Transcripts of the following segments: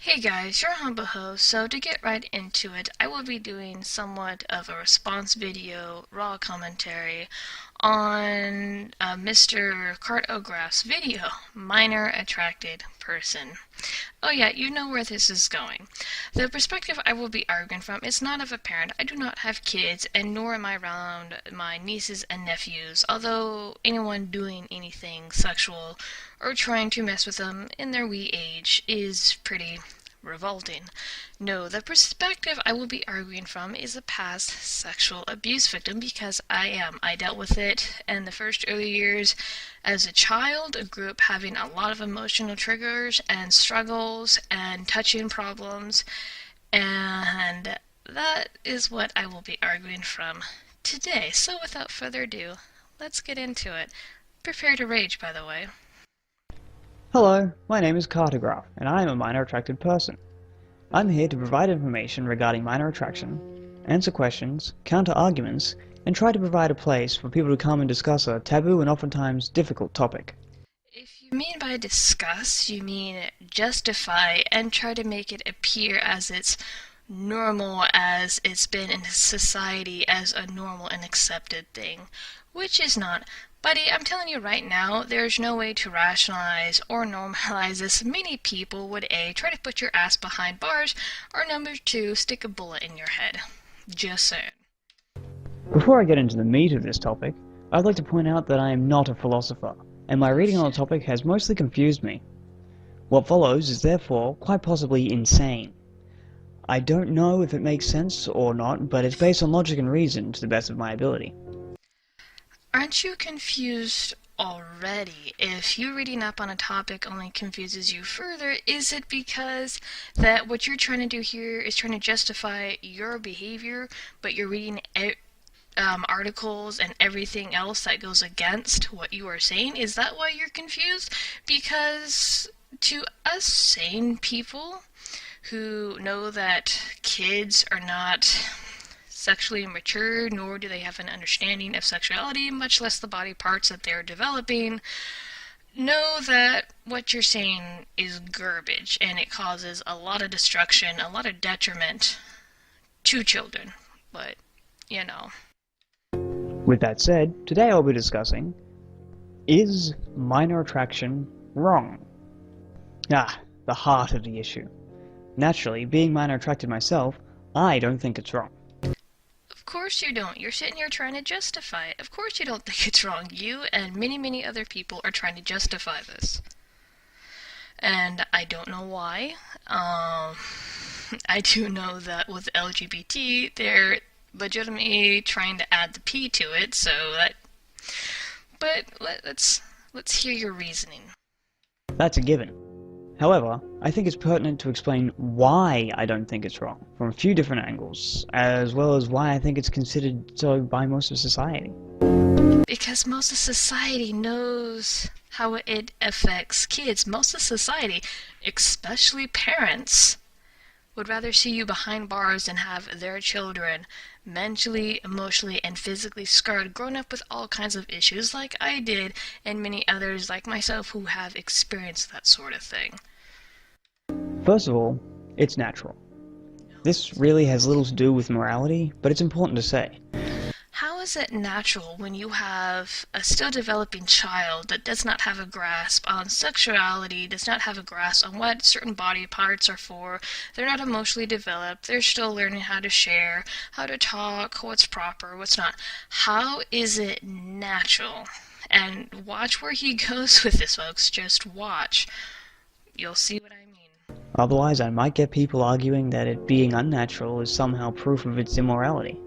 Hey guys, your humble host. So to get right into it, I will be doing somewhat of a response video, raw commentary on Mr. Cartograph's video, Minor Attracted Person. Oh yeah, you know where this is going. The perspective I will be arguing from is not of a parent. I do not have kids, and nor am I around my nieces and nephews, although anyone doing anything sexual or trying to mess with them in their wee age is pretty revolting. No, the perspective I will be arguing from is a past sexual abuse victim because I dealt with it in the first early years as a child. I grew up having a lot of emotional triggers and struggles and touching problems, and that is what I will be arguing from today. So without further ado, let's get into it. Prepare to rage, by the way. Hello, my name is Cartograph, and I am a minor attracted person. I'm here to provide information regarding minor attraction, answer questions, counter arguments, and try to provide a place for people to come and discuss a taboo and oftentimes difficult topic. If you mean by discuss, you mean justify and try to make it appear as it's normal as it's been in society as a normal and accepted thing, which is not. Buddy, I'm telling you right now, there's no way to rationalize or normalize this. Many people would A, try to put your ass behind bars, or number two, stick a bullet in your head. Just saying. Before I get into the meat of this topic, I'd like to point out that I am not a philosopher, and my reading on the topic has mostly confused me. What follows is therefore quite possibly insane. I don't know if it makes sense or not, but it's based on logic and reason to the best of my ability. Aren't you confused already? If you reading up on a topic only confuses you further, is it because that what you're trying to do here is trying to justify your behavior, but you're reading articles and everything else that goes against what you are saying? Is that why you're confused? Because to us sane people who know that kids are not sexually mature, nor do they have an understanding of sexuality, much less the body parts that they're developing, know that what you're saying is garbage and it causes a lot of destruction, a lot of detriment to children. But, you know. With that said, today I'll be discussing, is minor attraction wrong? The heart of the issue. Naturally, being minor attracted myself, I don't think it's wrong. Of course you don't. You're sitting here trying to justify it. Of course you don't think it's wrong. You and many, many other people are trying to justify this. And I don't know why. I do know that with LGBT, they're legitimately trying to add the P to it, so that... But let's hear your reasoning. That's a given. However, I think it's pertinent to explain why I don't think it's wrong, from a few different angles, as well as why I think it's considered so by most of society. Because most of society knows how it affects kids. Most of society, especially parents, would rather see you behind bars than have their children mentally, emotionally, and physically scarred, grown up with all kinds of issues like I did, and many others like myself who have experienced that sort of thing. First of all, it's natural. This really has little to do with morality, but it's important to say. How is it natural when you have a still developing child that does not have a grasp on sexuality, does not have a grasp on what certain body parts are for, they're not emotionally developed, they're still learning how to share, how to talk, what's proper, what's not. How is it natural? And watch where he goes with this, folks. Just watch. You'll see what I mean. Otherwise, I might get people arguing that it being unnatural is somehow proof of its immorality.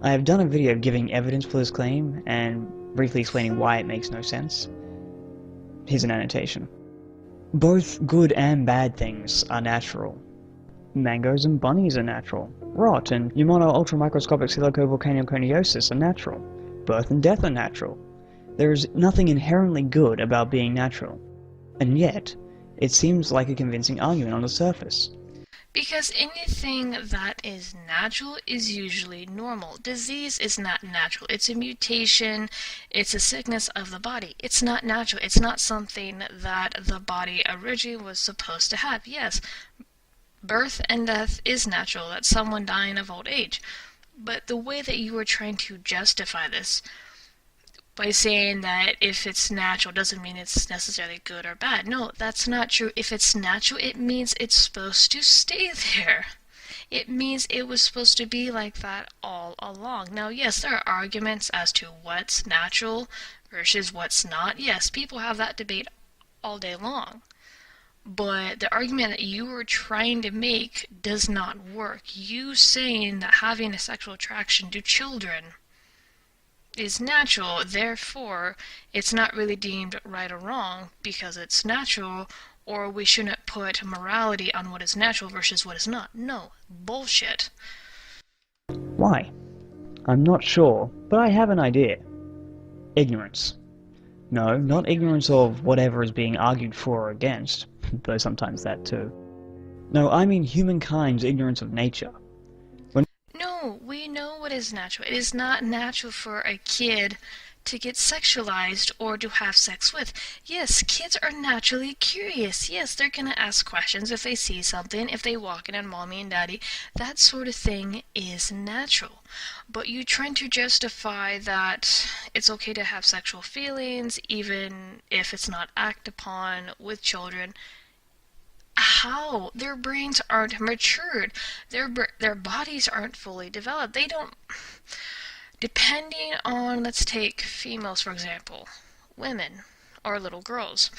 I have done a video giving evidence for this claim, and briefly explaining why it makes no sense. Here's an annotation. Both good and bad things are natural. Mangoes and bunnies are natural. Rot and pneumono-ultramicroscopic silicovolcanoconiosis are natural. Birth and death are natural. There is nothing inherently good about being natural. And yet, it seems like a convincing argument on the surface. Because anything that is natural is usually normal. Disease is not natural. It's a mutation. It's a sickness of the body. It's not natural. It's not something that the body originally was supposed to have. Yes, birth and death is natural. That's someone dying of old age. But the way that you are trying to justify this by saying that if it's natural doesn't mean it's necessarily good or bad. No, that's not true. If it's natural, it means it's supposed to stay there. It means it was supposed to be like that all along. Now, yes, there are arguments as to what's natural versus what's not. Yes, people have that debate all day long. But the argument that you were trying to make does not work. You saying that having a sexual attraction to children is natural, therefore it's not really deemed right or wrong because it's natural, or we shouldn't put morality on what is natural versus what is not. No, bullshit. Why? I'm not sure, but I have an idea. Ignorance. No, not ignorance of whatever is being argued for or against, though sometimes that too. No, I mean humankind's ignorance of nature. No, we know what is natural. It is not natural for a kid to get sexualized or to have sex with. Yes, kids are naturally curious. Yes, they're gonna ask questions if they see something, if they walk in on mommy and daddy. That sort of thing is natural. But you trying to justify that it's okay to have sexual feelings even if it's not acted upon with children. How? Their brains aren't matured. Their bodies aren't fully developed. They don't. Depending on, let's take females for example, women or little girls.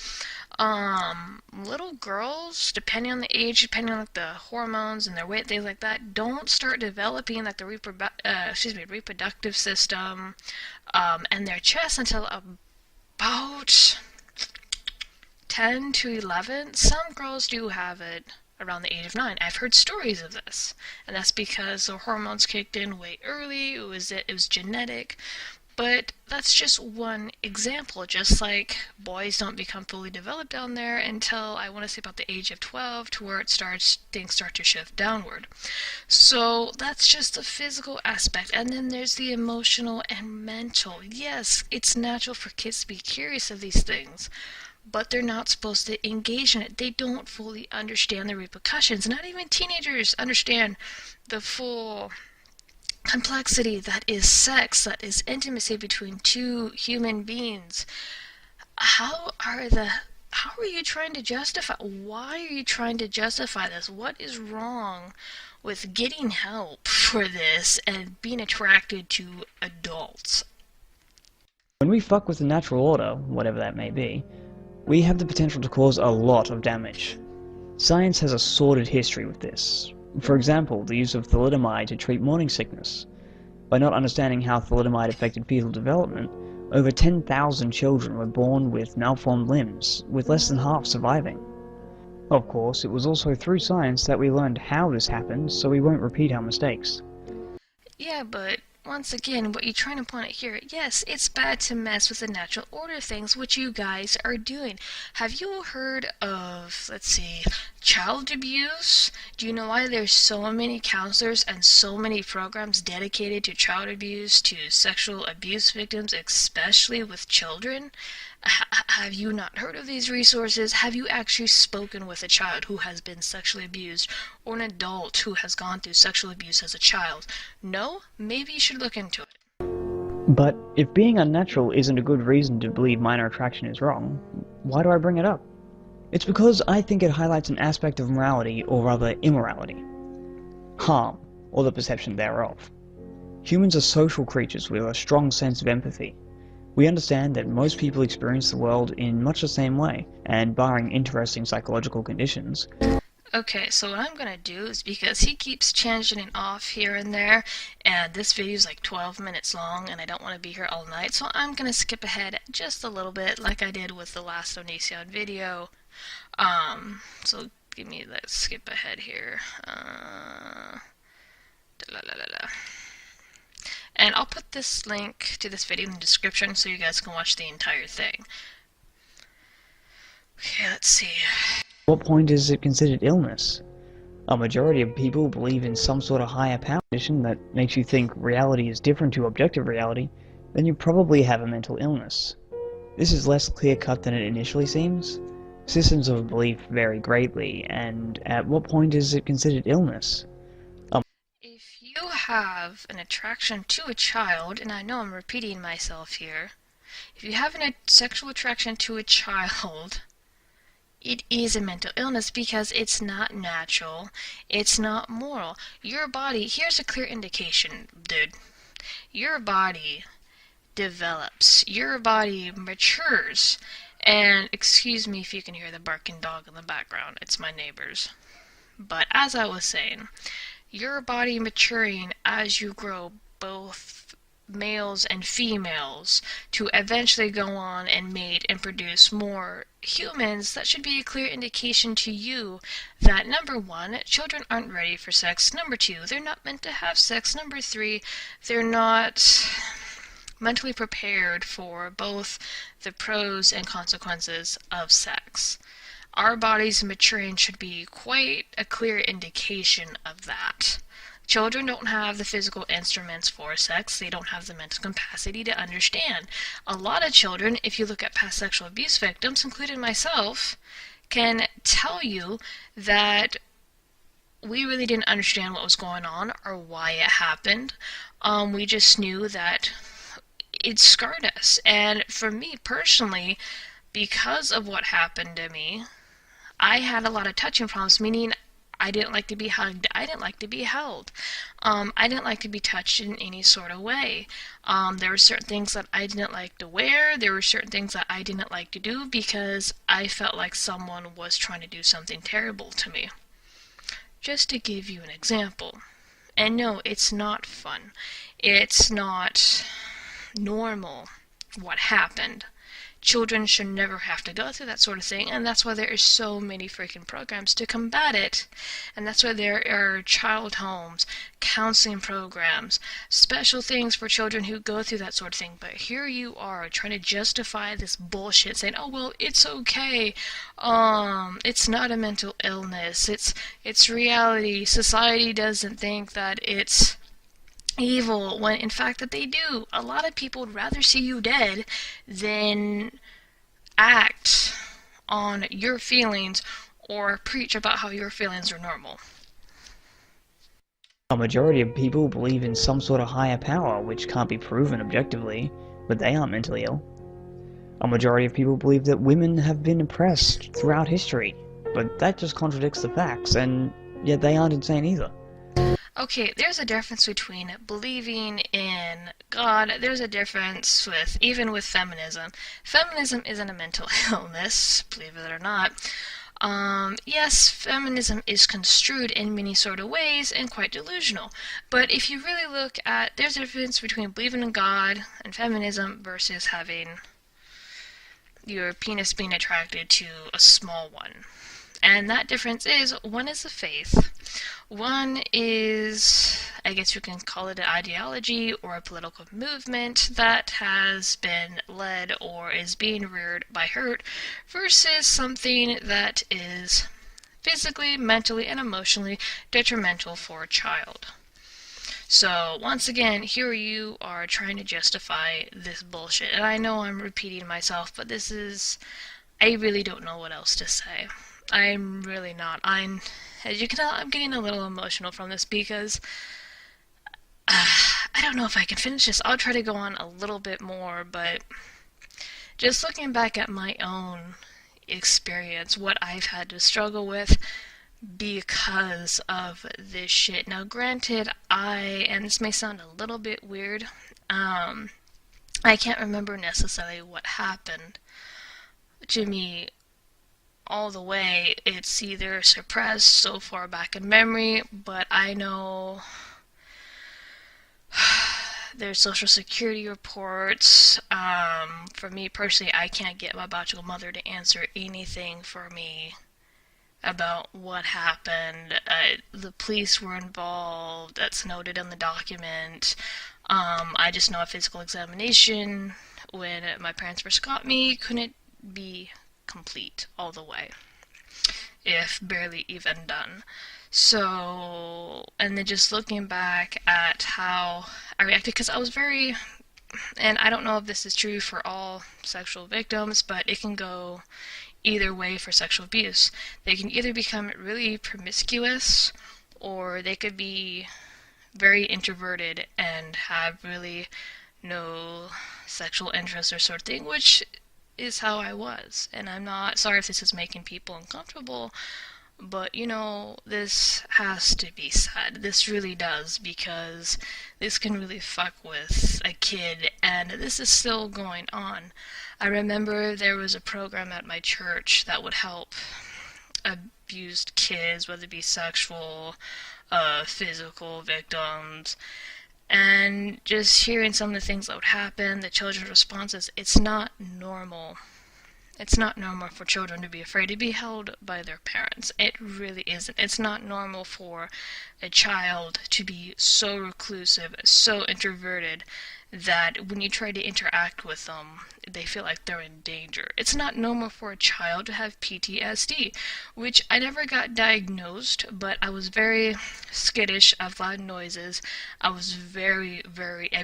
Little girls, depending on the age, depending on like the hormones and their weight, things like that, don't start developing like the reproductive system, and their chest until about 10 to 11. Some girls do have it around the age of 9. I've heard stories of this, and that's because the hormones kicked in way early. It was genetic, but that's just one example. Just like boys don't become fully developed down there until I want to say about the age of 12, to where things start to shift downward. So that's just the physical aspect, and then there's the emotional and mental. Yes, it's natural for kids to be curious of these things, but they're not supposed to engage in it. They don't fully understand the repercussions. Not even teenagers understand the full complexity that is sex, that is intimacy between two human beings. How are you trying to justify? Why are you trying to justify this? What is wrong with getting help for this and being attracted to adults? When we fuck with the natural order, whatever that may be, we have the potential to cause a lot of damage. Science has a sordid history with this. For example, the use of thalidomide to treat morning sickness. By not understanding how thalidomide affected fetal development, over 10,000 children were born with malformed limbs, with less than half surviving. Of course, it was also through science that we learned how this happened, so we won't repeat our mistakes. Yeah, but once again, what you're trying to point out here, yes, it's bad to mess with the natural order of things, which you guys are doing. Have you heard of, let's see, child abuse? Do you know why there's so many counselors and so many programs dedicated to child abuse, to sexual abuse victims, especially with children? Have you not heard of these resources? Have you actually spoken with a child who has been sexually abused, or an adult who has gone through sexual abuse as a child? No? Maybe you should look into it. But if being unnatural isn't a good reason to believe minor attraction is wrong, why do I bring it up? It's because I think it highlights an aspect of morality, or rather immorality. Harm, or the perception thereof. Humans are social creatures with a strong sense of empathy. We understand that most people experience the world in much the same way, and barring interesting psychological conditions. Okay, so what I'm gonna do is, because he keeps changing it off here and there, and this video is like 12 minutes long, and I don't want to be here all night, so I'm gonna skip ahead just a little bit, like I did with the last Onision video. So let's skip ahead here. And I'll put this link to this video in the description so you guys can watch the entire thing. Okay, let's see. What point is it considered illness? A majority of people believe in some sort of higher power condition that makes you think reality is different to objective reality, then you probably have a mental illness. This is less clear-cut than it initially seems. Systems of belief vary greatly, and at what point is it considered illness? If you have an attraction to a child, and I know I'm repeating myself here, if you have a sexual attraction to a child, it is a mental illness because it's not natural, it's not moral. Your body, here's a clear indication, dude. Your body develops, your body matures, and excuse me if you can hear the barking dog in the background, it's my neighbors. But as I was saying, your body maturing as you grow, both males and females, to eventually go on and mate and produce more humans, that should be a clear indication to you that, number one, children aren't ready for sex. Number two, they're not meant to have sex. Number three, they're not mentally prepared for both the pros and consequences of sex. Our bodies maturing should be quite a clear indication of that. Children don't have the physical instruments for sex. They don't have the mental capacity to understand. A lot of children, if you look at past sexual abuse victims, including myself, can tell you that we really didn't understand what was going on or why it happened. We just knew that it scarred us. And for me personally, because of what happened to me, I had a lot of touching problems, meaning I didn't like to be hugged. I didn't like to be held. I didn't like to be touched in any sort of way. There were certain things that I didn't like to wear. There were certain things that I didn't like to do because I felt like someone was trying to do something terrible to me. Just to give you an example. And no, it's not fun. It's not normal what happened. Children should never have to go through that sort of thing, and that's why there are so many freaking programs to combat it. And that's why there are child homes, counseling programs, special things for children who go through that sort of thing. But here you are trying to justify this bullshit, saying, "Oh well, it's okay. It's not a mental illness. It's reality. Society doesn't think that it's evil," when in fact that they do. A lot of people would rather see you dead than act on your feelings or preach about how your feelings are normal. A majority of people believe in some sort of higher power which can't be proven objectively, but they aren't mentally ill. A majority of people believe that women have been oppressed throughout history, but that just contradicts the facts, and yet they aren't insane either. Okay, there's a difference between believing in God. There's a difference with, even with feminism. Feminism isn't a mental illness, believe it or not. Yes, feminism is construed in many sort of ways and quite delusional. But if you really look at, there's a difference between believing in God and feminism versus having your penis being attracted to a small one. And that difference is, one is a faith, one is, I guess you can call it an ideology or a political movement that has been led or is being reared by hurt, versus something that is physically, mentally, and emotionally detrimental for a child. So, once again, here you are trying to justify this bullshit. And I know I'm repeating myself, but this is, I really don't know what else to say. I'm really not. As you can tell, I'm getting a little emotional from this because I don't know if I can finish this. I'll try to go on a little bit more, but just looking back at my own experience, what I've had to struggle with because of this shit. Now, granted, and this may sound a little bit weird, I can't remember necessarily what happened to me all the way. It's either suppressed so far back in memory, but I know there's social security reports. For me personally, I can't get my biological mother to answer anything for me about what happened. The police were involved. That's noted in the document. I just know a physical examination when my parents first got me couldn't be complete all the way. if barely even done. So, and then just looking back at how I reacted, because I was very, and I don't know if this is true for all sexual victims, but it can go either way for sexual abuse. They can either become really promiscuous, or they could be very introverted and have really no sexual interest or sort of thing, which is how I was. And I'm not sorry if this is making people uncomfortable, but this has to be said. This really does, because this can really fuck with a kid, and this is still going on. I remember there was a program at my church that would help abused kids, whether it be sexual, physical victims, and just hearing some of the things that would happen, the children's responses, it's not normal. It's not normal for children to be afraid to be held by their parents. It really isn't. It's not normal for a child to be so reclusive, so introverted, that when you try to interact with them, they feel like they're in danger. It's not normal for a child to have PTSD, which I never got diagnosed, but I was very skittish of loud noises. I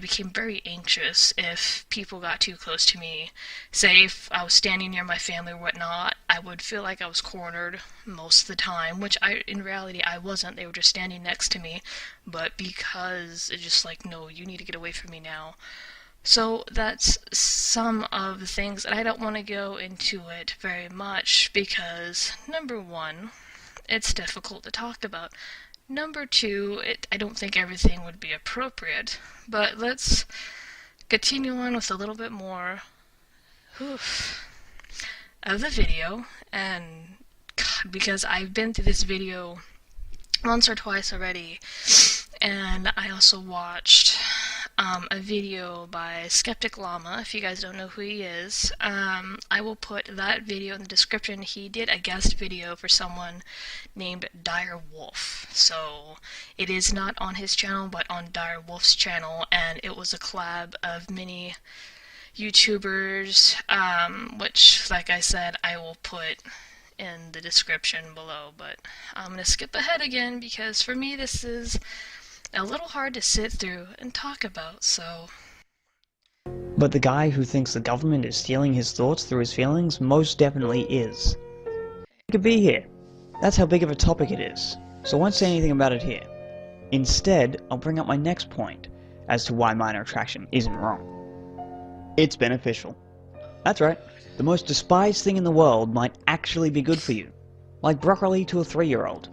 became very anxious if people got too close to me. Say if I was standing near my family or whatnot, I would feel like I was cornered most of the time, which in reality I wasn't. They were just standing next to me, but because it's just like, no, you need to get away from me now. So that's some of the things, and I don't want to go into it very much because, number one, it's difficult to talk about. Number two, I don't think everything would be appropriate. But let's continue on with a little bit more of the video. And God, because I've been through this video once or twice already, and I also watched a video by Skeptic Llama. If you guys don't know who he is, I will put that video in the description. He did a guest video for someone named Dire Wolf. So it is not on his channel, but on Dire Wolf's channel, and it was a collab of many YouTubers, which, like I said, I will put in the description below. But I'm going to skip ahead again because for me this is a little hard to sit through and talk about, so. But the guy who thinks the government is stealing his thoughts through his feelings most definitely is. He could be here. That's how big of a topic it is, so I won't say anything about it here. Instead, I'll bring up my next point as to why minor attraction isn't wrong. It's beneficial. That's right, the most despised thing in the world might actually be good for you, like broccoli to a 3-year-old.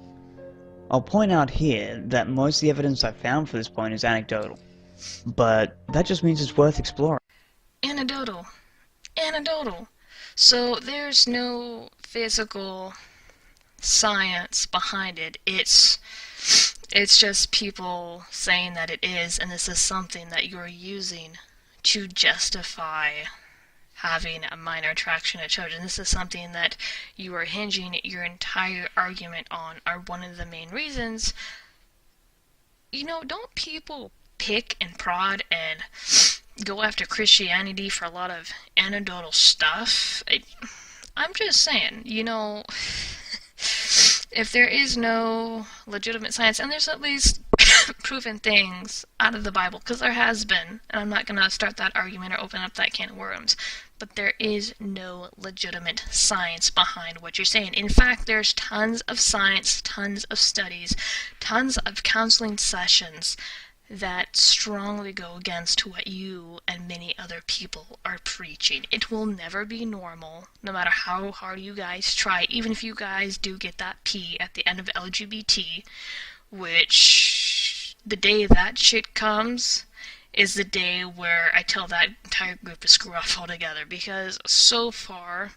I'll point out here that most of the evidence I've found for this point is anecdotal, but that just means it's worth exploring. Anecdotal. So there's no physical science behind it. It's just people saying that it is, and this is something that you're using to justify having a minor attraction to children. This is something that you are hinging your entire argument on, are one of the main reasons. Don't people pick and prod and go after Christianity for a lot of anecdotal stuff? I'm just saying, if there is no legitimate science, and there's at least proven things out of the Bible, because there has been, and I'm not going to start that argument or open up that can of worms, but there is no legitimate science behind what you're saying. In fact, there's tons of science, tons of studies, tons of counseling sessions that strongly go against what you and many other people are preaching. It will never be normal, no matter how hard you guys try, even if you guys do get that P at the end of LGBT, which the day that shit comes is the day where I tell that entire group to screw off altogether, because so far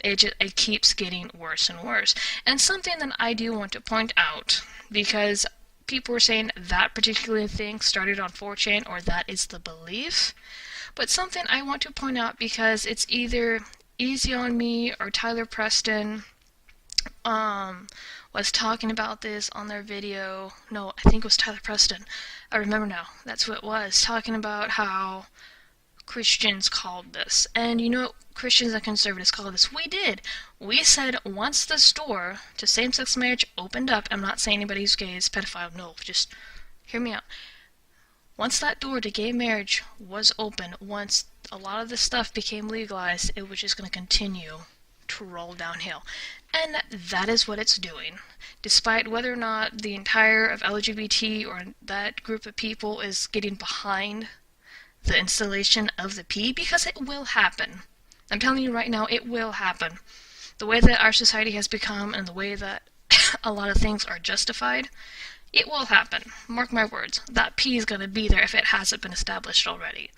it keeps getting worse and worse. And something that I do want to point out, because people were saying that particular thing started on 4chan, or that is the belief, but something I want to point out, because it's either Easy on Me or Tyler Preston was talking about this on their video. No, I think it was Tyler Preston. I remember now. That's what it was. Talking about how Christians called this. And you know what Christians and conservatives call this? We did. We said once this door to same-sex marriage opened up, I'm not saying anybody's gay is pedophile, no, just hear me out. Once that door to gay marriage was open, once a lot of this stuff became legalized, it was just going to continue to roll downhill. And that is what it's doing. Despite whether or not the entire of LGBT or that group of people is getting behind the installation of the P, because it will happen. I'm telling you right now, it will happen. The way that our society has become and the way that a lot of things are justified, it will happen. Mark my words. That P is going to be there if it hasn't been established already.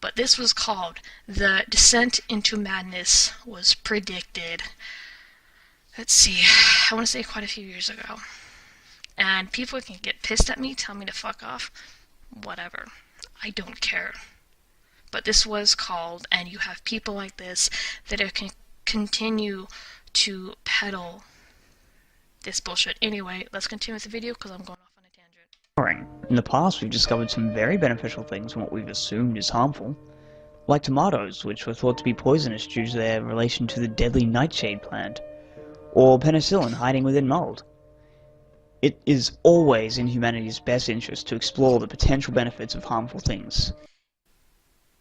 But this was called the descent into madness was predicted. Let's see, I want to say quite a few years ago. And people can get pissed at me, tell me to fuck off, whatever. I don't care. But this was called, and you have people like this that can continue to peddle this bullshit. Anyway, let's continue with the video because I'm going off on a tangent. In the past, we've discovered some very beneficial things in what we've assumed is harmful, like tomatoes, which were thought to be poisonous due to their relation to the deadly nightshade plant, or penicillin hiding within mold. It is always in humanity's best interest to explore the potential benefits of harmful things.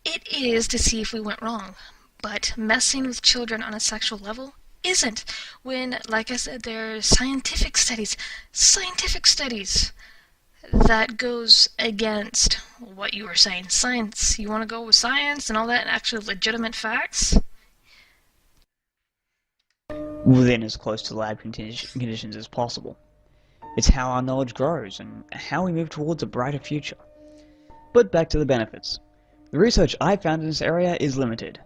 It is to see if we went wrong, but messing with children on a sexual level isn't. When, like I said, there are scientific studies that goes against what you were saying. Science, you want to go with science and all that and actually legitimate facts? Within as close to lab conditions as possible. It's how our knowledge grows and how we move towards a brighter future. But back to the benefits. The research I found in this area is limited.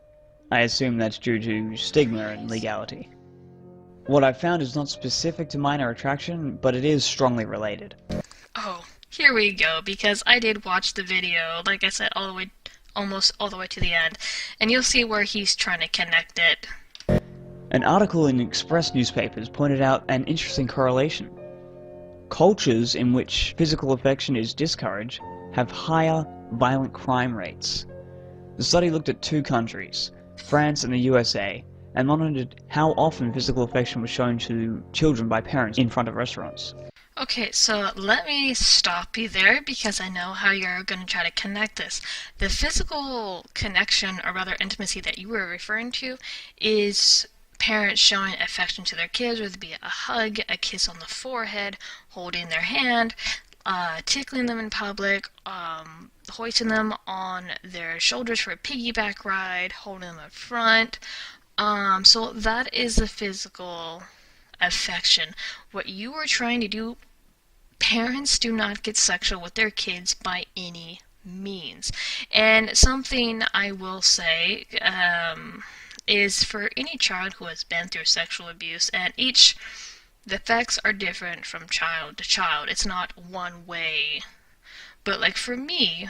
I assume that's due to stigma and legality. What I've found is not specific to minor attraction, but it is strongly related. Oh, here we go, because I did watch the video, like I said, almost all the way to the end, and you'll see where he's trying to connect it. An article in Express newspapers pointed out an interesting correlation. Cultures in which physical affection is discouraged have higher violent crime rates. The study looked at 2 countries, France and the USA, and monitored how often physical affection was shown to children by parents in front of restaurants. Okay, so let me stop you there because I know how you're going to try to connect this. The physical connection, or rather intimacy that you were referring to, is parents showing affection to their kids, whether it be a hug, a kiss on the forehead, holding their hand, tickling them in public, hoisting them on their shoulders for a piggyback ride, holding them up front. So that is the physical affection. What you are trying to do, parents do not get sexual with their kids by any means. And something I will say is for any child who has been through sexual abuse, and the effects are different from child to child. It's not one way. But like for me,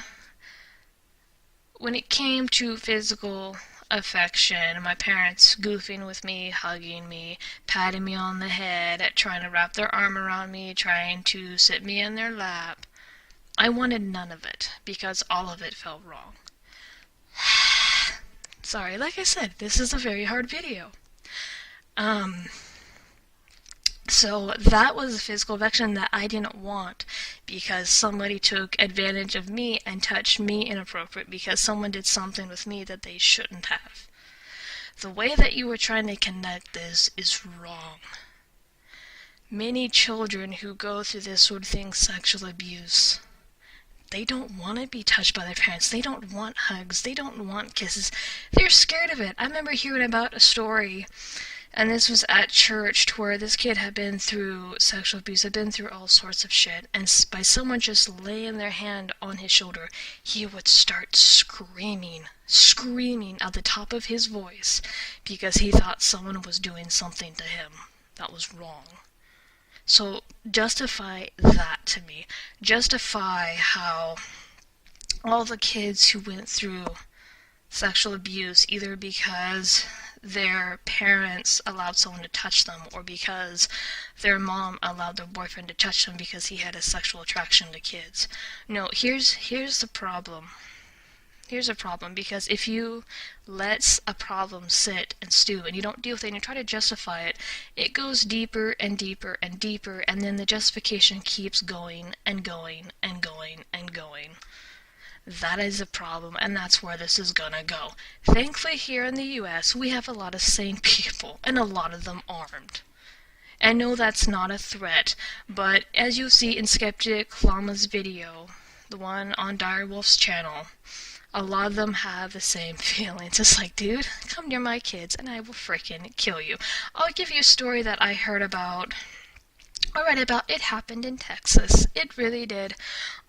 when it came to physical affection, my parents goofing with me, hugging me, patting me on the head, trying to wrap their arm around me, trying to sit me in their lap, I wanted none of it because all of it felt wrong. Sorry, like I said, this is a very hard video. So that was a physical affection that I didn't want because somebody took advantage of me and touched me inappropriate because someone did something with me that they shouldn't have. The way that you were trying to connect this is wrong. Many children who go through this sort of thing, sexual abuse, they don't want to be touched by their parents. They don't want hugs. They don't want kisses. They're scared of it. I remember hearing about a story, and this was at church, to where this kid had been through sexual abuse, had been through all sorts of shit, and by someone just laying their hand on his shoulder, he would start screaming at the top of his voice because he thought someone was doing something to him that was wrong. So justify that to me. Justify how all the kids who went through sexual abuse, either because their parents allowed someone to touch them or because their mom allowed their boyfriend to touch them because he had a sexual attraction to kids. No, here's the problem. Here's a problem, because if you let a problem sit and stew and you don't deal with it and you try to justify it, it goes deeper and deeper and deeper, and then the justification keeps going and going and going and going. That is a problem, and that's where this is gonna go. Thankfully, here in the US, we have a lot of sane people, and a lot of them armed. And no, that's not a threat, but as you'll see in Sceptic Llama's video, the one on Direwolf's channel, a lot of them have the same feelings. It's like, dude, come near my kids and I will freaking kill you. I'll give you a story that I heard about, or read about. It happened in Texas. It really did.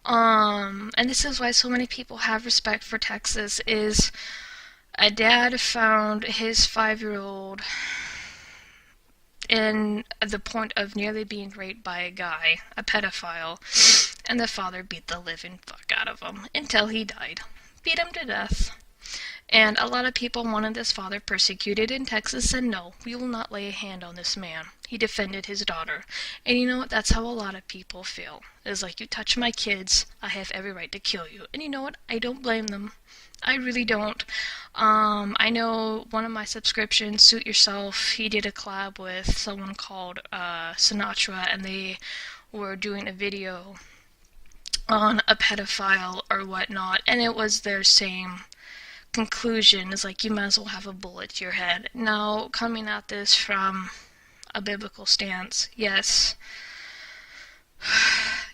And this is why so many people have respect for Texas, is a dad found his 5-year-old in the point of nearly being raped by a guy, a pedophile, and the father beat the living fuck out of him until he died. Beat him to death. And a lot of people wanted this father persecuted in Texas, and no, we will not lay a hand on this man. He defended his daughter. And you know what? That's how a lot of people feel. It's like, you touch my kids, I have every right to kill you. And you know what? I don't blame them. I really don't. I know one of my subscriptions, Suit Yourself, he did a collab with someone called Sinatra, and they were doing a video on a pedophile or whatnot, and it was their same conclusion. It's like, you might as well have a bullet to your head. Now, coming at this from a biblical stance, yes,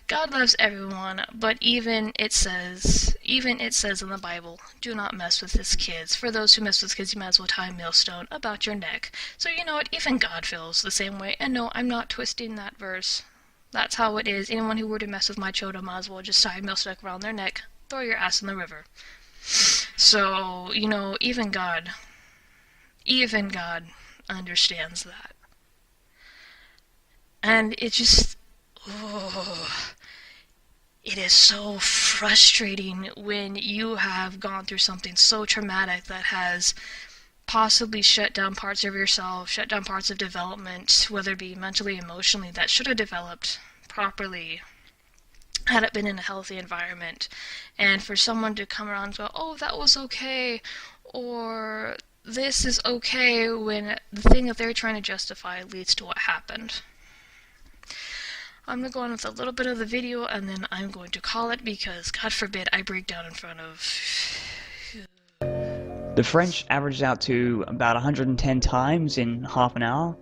God loves everyone, but even it says in the Bible, do not mess with his kids. For those who mess with kids, you might as well tie a millstone about your neck. So you know what, even God feels the same way. And no, I'm not twisting that verse. That's how it is. Anyone who were to mess with my children might as well just tie a millstone around their neck, throw your ass in the river. So, you know, even God understands that. And it just, it is so frustrating when you have gone through something so traumatic that has possibly shut down parts of yourself, shut down parts of development, whether it be mentally, emotionally, that should have developed properly had it been in a healthy environment. And for someone to come around and go, oh, that was okay, or this is okay, when the thing that they're trying to justify leads to what happened. I'm going to go on with a little bit of the video, and then I'm going to call it, because God forbid I break down in front of... The French averaged out to about 110 times in half an hour,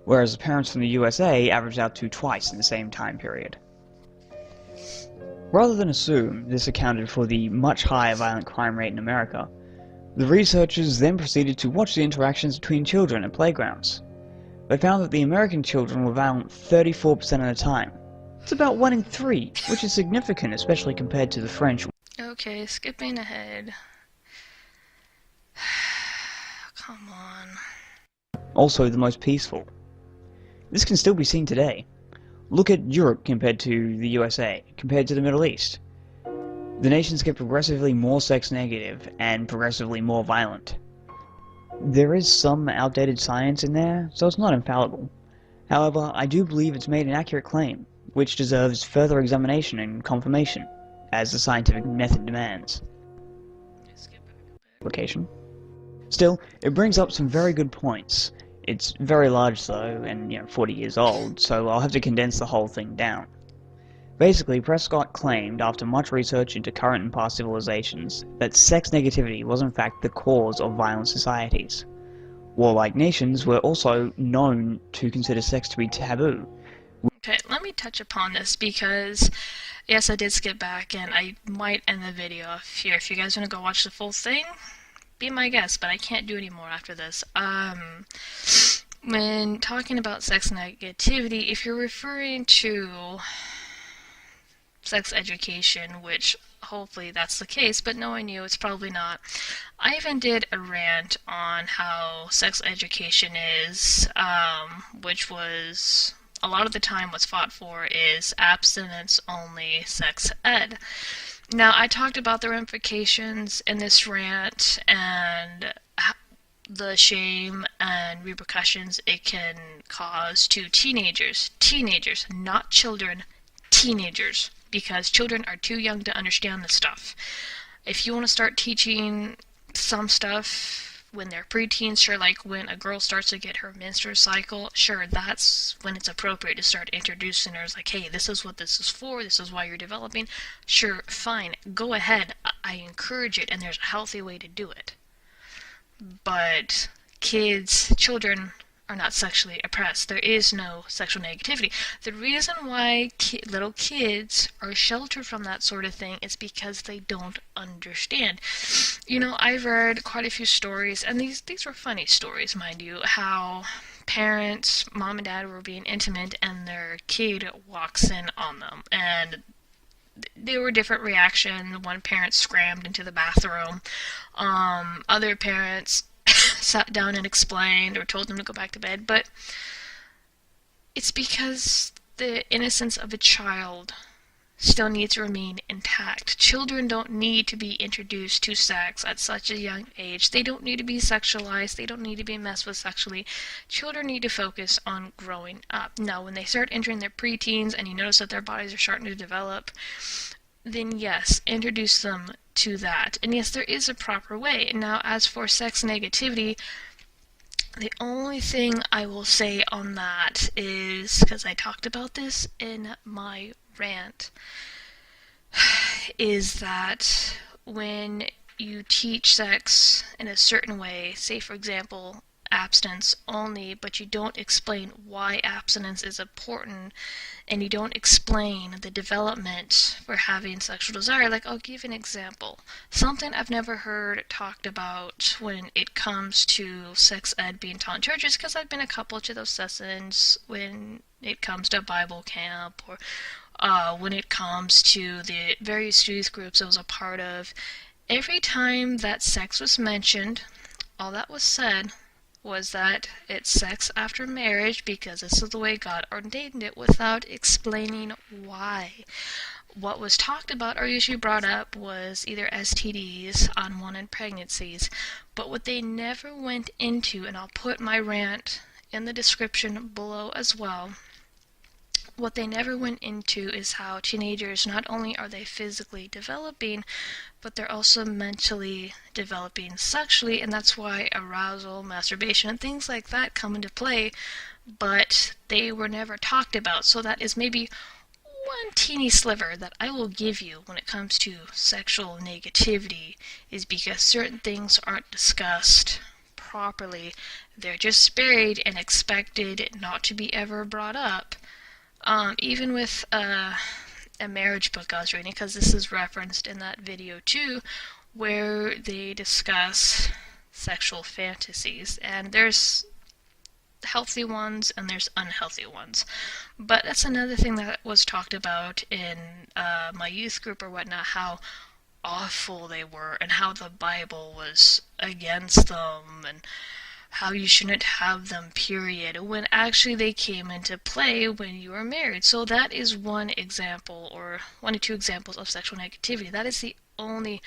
whereas the parents from the USA averaged out to twice in the same time period. Rather than assume this accounted for the much higher violent crime rate in America, the researchers then proceeded to watch the interactions between children at playgrounds. They found that the American children were violent 34% of the time. It's about 1 in 3, which is significant, especially compared to the French. Okay, skipping ahead. Come on. Also the most peaceful. This can still be seen today. Look at Europe compared to the USA, compared to the Middle East. The nations get progressively more sex negative and progressively more violent. There is some outdated science in there, so it's not infallible. However, I do believe it's made an accurate claim, which deserves further examination and confirmation, as the scientific method demands. Application. Still, it brings up some very good points. It's very large though, and 40 years old, so I'll have to condense the whole thing down. Basically, Prescott claimed, after much research into current and past civilizations, that sex negativity was in fact the cause of violent societies. Warlike nations were also known to consider sex to be taboo. Okay, let me touch upon this, because yes, I did skip back, and I might end the video here. If you guys want to go watch the full thing, be my guest, but I can't do any more after this. When talking about sex negativity, if you're referring to sex education, which hopefully that's the case, but knowing you, it's probably not. I even did a rant on how sex education is, which was, a lot of the time what's fought for is abstinence only sex ed. Now, I talked about the ramifications in this rant and the shame and repercussions it can cause to teenagers. Teenagers, not children, teenagers. Because children are too young to understand this stuff. If you want to start teaching some stuff when they're preteens, sure, like when a girl starts to get her menstrual cycle, sure, that's when it's appropriate to start introducing her as like, hey, this is what this is for, this is why you're developing. Sure, fine, go ahead. I encourage it, and there's a healthy way to do it. But children are not sexually oppressed. There is no sexual negativity. The reason why little kids are sheltered from that sort of thing is because they don't understand. I've read quite a few stories, and these were funny stories, mind you, how parents, mom and dad, were being intimate and their kid walks in on them, and there were different reactions. One parent scrammed into the bathroom. Other parents sat down and explained or told them to go back to bed. But it's because the innocence of a child still needs to remain intact. Children don't need to be introduced to sex at such a young age. They don't need to be sexualized. They don't need to be messed with sexually. Children need to focus on growing up. Now, when they start entering their preteens and you notice that their bodies are starting to develop, then yes, introduce them to that. And yes, there is a proper way. Now, as for sex negativity, the only thing I will say on that is, because I talked about this in my rant, is that when you teach sex in a certain way, say for example, abstinence only, but you don't explain why abstinence is important, and you don't explain the development for having sexual desire. Like, I'll give an example. Something I've never heard talked about when it comes to sex ed being taught in churches, because I've been a couple to those sessions when it comes to Bible camp, or when it comes to the various youth groups I was a part of. Every time that sex was mentioned, all that was said was that it's sex after marriage because this is the way God ordained it, without explaining why. What was talked about or usually brought up was either STDs, unwanted pregnancies, but what they never went into, and I'll put my rant in the description below as well, what they never went into is how teenagers, not only are they physically developing, but they're also mentally developing sexually, and that's why arousal, masturbation, and things like that come into play, but they were never talked about. So that is maybe one teeny sliver that I will give you when it comes to sexual negativity, is because certain things aren't discussed properly. They're just buried and expected not to be ever brought up. Even with a marriage book I was reading, because this is referenced in that video too, where they discuss sexual fantasies, and there's healthy ones and there's unhealthy ones. But that's another thing that was talked about in my youth group or whatnot, how awful they were and how the Bible was against them and how you shouldn't have them, period, when actually they came into play when you were married. So that is one example, or one or two examples of sexual negativity. That is the only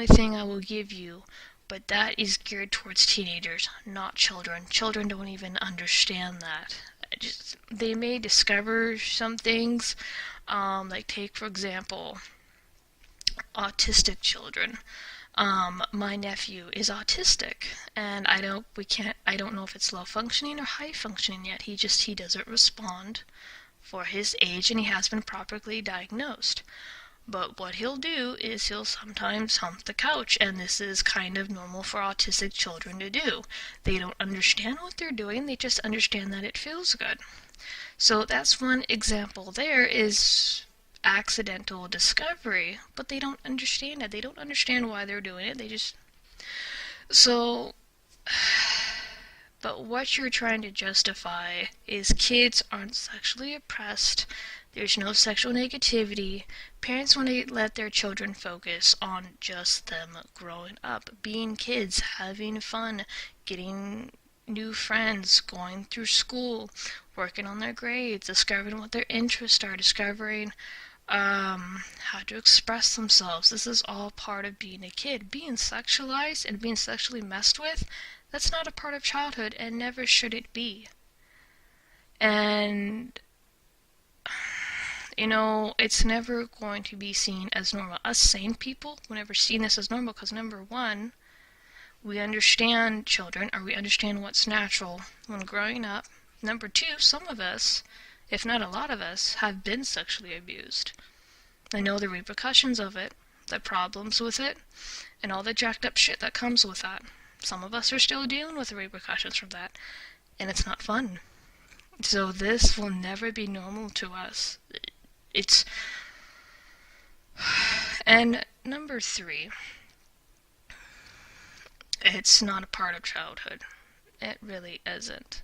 thing I will give you, but that is geared towards teenagers, not children. Children don't even understand that. They may discover some things, like take for example, autistic children. My nephew is autistic, and I don't know if it's low functioning or high functioning yet. He doesn't respond for his age, and he has been properly diagnosed. But what he'll do is he'll sometimes hump the couch, and this is kind of normal for autistic children to do. They don't understand what they're doing, they just understand that it feels good. So that's one example there, is accidental discovery, but they don't understand it. They don't understand why they're doing it. But what you're trying to justify is kids aren't sexually oppressed. There's no sexual negativity. Parents want to let their children focus on just them growing up, being kids, having fun, getting new friends, going through school, working on their grades, discovering what their interests are, discovering how to express themselves. This is all part of being a kid. Being sexualized and being sexually messed with, that's not a part of childhood, and never should it be. And You know, it's never going to be seen as normal. Us sane people will never see this as normal because, number one, we understand children, or we understand what's natural when growing up. Number two, some of us, if not a lot of us, have been sexually abused. I know the repercussions of it, the problems with it, and all the jacked up shit that comes with that. Some of us are still dealing with the repercussions from that, and it's not fun. So this will never be normal to us. It's... And number three, it's not a part of childhood. It really isn't.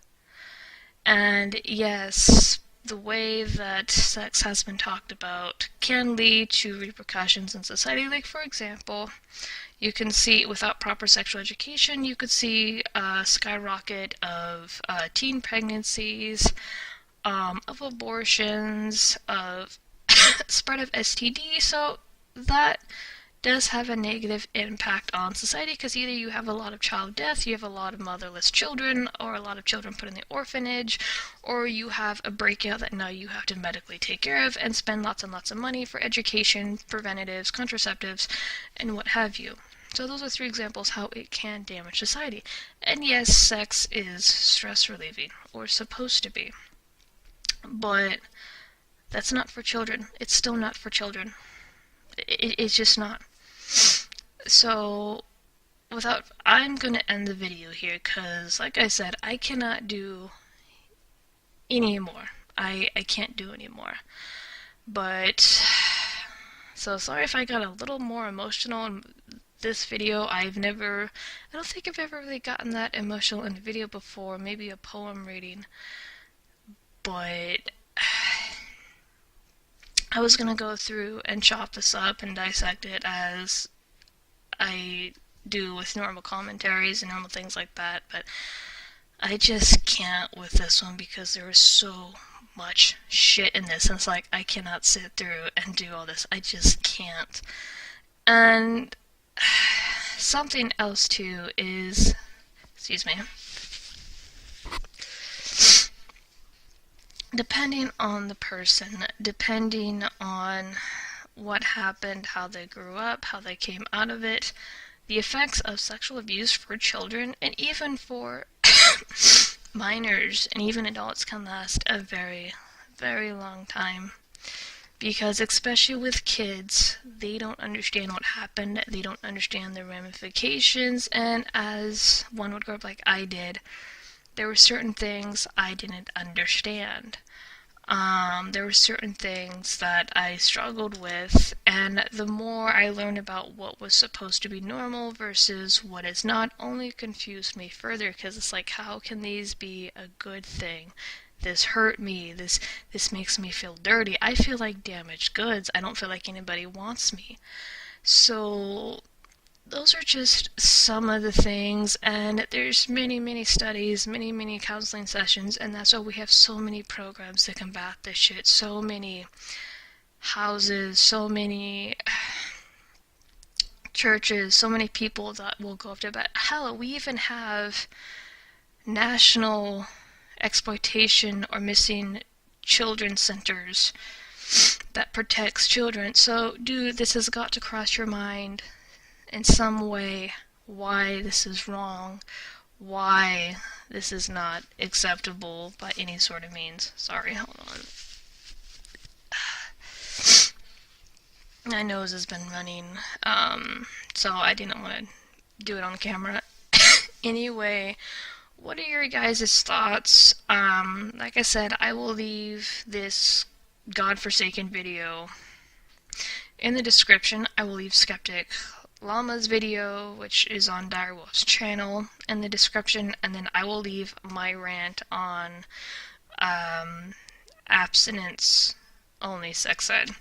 And yes, the way that sex has been talked about can lead to repercussions in society. Like, for example, you can see, without proper sexual education, you could see a skyrocket of teen pregnancies, of abortions, of spread of STD. So that does have a negative impact on society, because either you have a lot of child death, you have a lot of motherless children, or a lot of children put in the orphanage, or you have a breakout that now you have to medically take care of and spend lots and lots of money for education, preventatives, contraceptives, and what have you. So those are three examples how it can damage society. And yes, sex is stress relieving, or supposed to be. But that's not for children. It's still not for children. It's just not. So, I'm going to end the video here because, like I said, I cannot do any more. I can't do anymore. But, so sorry if I got a little more emotional in this video. I don't think I've ever really gotten that emotional in a video before. Maybe a poem reading. But I was going to go through and chop this up and dissect it as I do with normal commentaries and normal things like that, but I just can't with this one because there is so much shit in this, and it's like I cannot sit through and do all this. I just can't. And something else too is, excuse me, depending on the person, depending on what happened, how they grew up, how they came out of it, the effects of sexual abuse for children and even for minors and even adults can last a very, very long time. Because especially with kids, they don't understand what happened, they don't understand the ramifications, and as one would grow up like I did, there were certain things I didn't understand. There were certain things that I struggled with, and the more I learned about what was supposed to be normal versus what is not, only confused me further, because it's like, how can these be a good thing? This hurt me, this makes me feel dirty. I feel like damaged goods. I don't feel like anybody wants me. So those are just some of the things, and there's many studies, many counseling sessions, and that's why we have so many programs to combat this shit, so many houses, so many churches, so many people that will go up to it. Hell, we even have national exploitation or missing children centers that protects children. So, dude, this has got to cross your mind in some way why this is wrong, why this is not acceptable by any sort of means. Sorry, hold on. My nose has been running, so I didn't want to do it on camera. Anyway, what are your guys' thoughts? Like I said, I will leave this godforsaken video in the description. I will leave Sceptic Llama's video, which is on Direwolf's channel, in the description, and then I will leave my rant on abstinence only sex ed.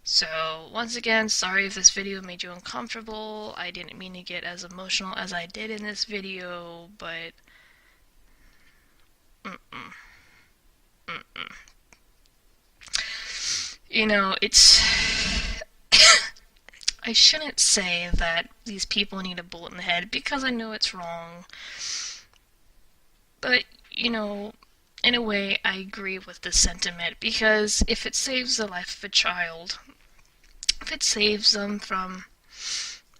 So once again, sorry if this video made you uncomfortable. I didn't mean to get as emotional as I did in this video, but you know, it's I shouldn't say that these people need a bullet in the head because I know it's wrong. But, you know, in a way, I agree with this sentiment, because if it saves the life of a child, if it saves them from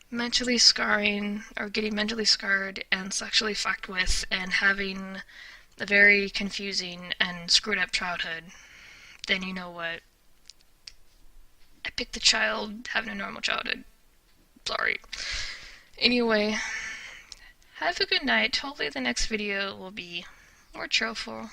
mentally scarring or getting mentally scarred and sexually fucked with and having a very confusing and screwed up childhood, then you know what? I picked the child having a normal childhood. Sorry. Anyway, have a good night. Hopefully the next video will be more cheerful.